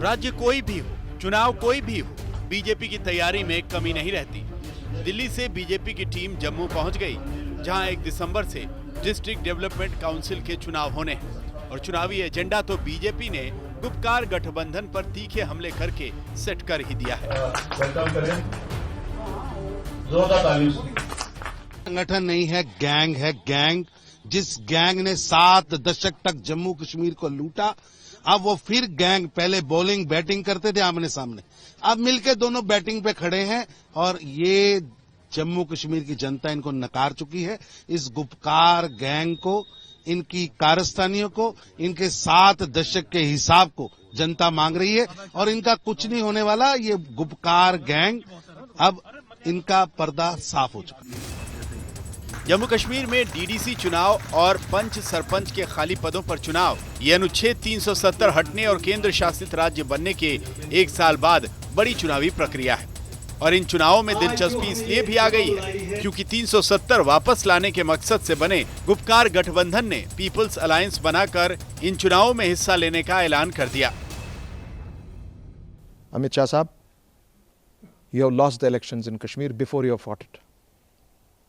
राज्य कोई भी हो, चुनाव कोई भी हो, बीजेपी की तैयारी में कमी नहीं रहती। दिल्ली से बीजेपी की टीम जम्मू पहुंच गई, जहां 1 दिसंबर से डिस्ट्रिक्ट डेवलपमेंट काउंसिल के चुनाव होने हैं और चुनावी एजेंडा तो बीजेपी ने गुपकार गठबंधन पर तीखे हमले करके सेट कर ही दिया है। संगठन नहीं है, गैंग है। गैंग, जिस गैंग ने 7 दशक तक जम्मू कश्मीर को लूटा, अब वो फिर गैंग, पहले बॉलिंग बैटिंग करते थे आमने सामने, अब मिलके दोनों बैटिंग पे खड़े हैं और ये जम्मू कश्मीर की जनता इनको नकार चुकी है। इस गुपकार गैंग को, इनकी कारस्तानियों को, इनके 7 दशक के हिसाब को जनता मांग रही है और इनका कुछ नहीं होने वाला। ये गुपकार गैंग, अब इनका पर्दा साफ हो चुका है। जम्मू कश्मीर में डीडीसी चुनाव और पंच सरपंच के खाली पदों पर चुनाव, ये अनुच्छेद 370 हटने और केंद्र शासित राज्य बनने के 1 साल बाद बड़ी चुनावी प्रक्रिया है। और इन चुनावों में दिलचस्पी इसलिए भी आ गई है क्योंकि 370 वापस लाने के मकसद से बने गुपकार गठबंधन ने पीपल्स अलायंस बनाकर इन चुनावों में हिस्सा लेने का ऐलान कर दिया। अमित शाह साहब, you have lost the elections in Kashmir before you have fought it.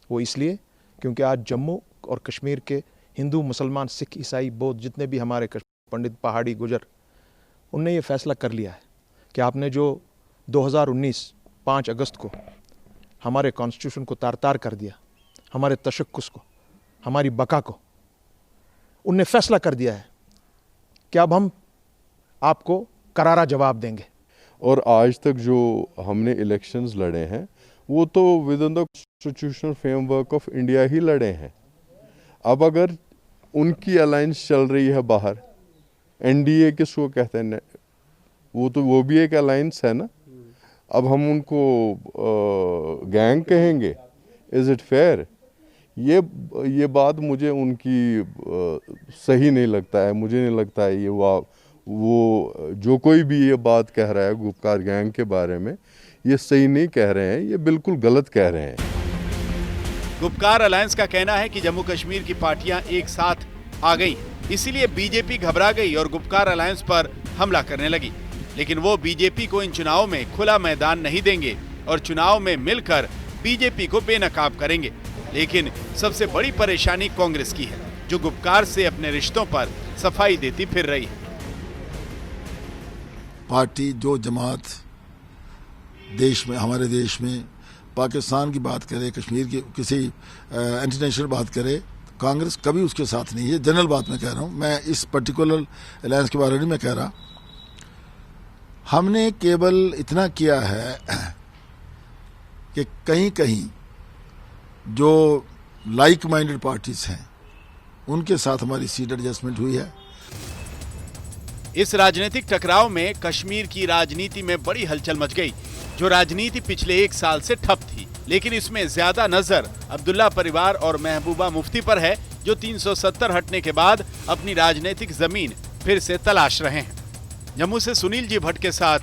वो इसलिए क्योंकि आज जम्मू और कश्मीर के हिंदू, मुसलमान, सिख, ईसाई, बौद्ध, जितने भी हमारे पंडित, पहाड़ी, गुजर, उनने ये फैसला कर लिया है कि आपने जो 2019 5 अगस्त को हमारे कॉन्स्टिट्यूशन को तार-तार कर दिया, हमारे तशक्कुस को, हमारी बका को, उनने फैसला कर दिया है कि अब हम आपको करारा जवाब देंगे। और आज तक जो हमने इलेक्शंस लड़े हैं वो तो within the constitutional framework of India ही लड़े हैं। अब अगर उनकी अलायंस चल रही है बाहर, एनडीए किसको कहते हैं, वो भी एक अलायंस है ना। अब हम उनको गैंग कहेंगे, इज इट फेयर? ये बात मुझे उनकी सही नहीं लगता है। मुझे नहीं लगता है वो जो कोई भी ये बात कह रहा है गुपकार गैंग के बारे में, ये सही नहीं कह रहे हैं, ये बिल्कुल गलत कह रहे हैं। गुपकार अलायंस का कहना है कि जम्मू कश्मीर की पार्टियां एक साथ आ गई, इसीलिए बीजेपी घबरा गई और गुपकार अलायंस पर हमला करने लगी। लेकिन वो बीजेपी को इन चुनावों में खुला मैदान नहीं देंगे और चुनाव में मिलकर बीजेपी को बेनकाब करेंगे। लेकिन सबसे बड़ी परेशानी कांग्रेस की है, जो गुपकार से अपने रिश्तों पर सफाई देती फिर रही है। पार्टी जो जमात देश में, हमारे देश में पाकिस्तान की बात करे, कश्मीर की किसी इंटरनेशनल बात करे, कांग्रेस कभी उसके साथ नहीं है। जनरल बात मैं कह रहा हूँ, मैं इस पर्टिकुलर अलायंस के बारे में मैं कह रहा। हमने केवल इतना किया है कि कहीं कहीं जो लाइक माइंडेड पार्टीज हैं उनके साथ हमारी सीट एडजस्टमेंट हुई है। इस राजनीतिक टकराव में कश्मीर की राजनीति में बड़ी हलचल मच गई, जो राजनीति पिछले 1 साल से ठप थी। लेकिन इसमें ज्यादा नजर अब्दुल्ला परिवार और महबूबा मुफ्ती पर है, जो 370 हटने के बाद अपनी राजनीतिक जमीन फिर से तलाश रहे हैं। जम्मू से सुनील जी भट्ट के साथ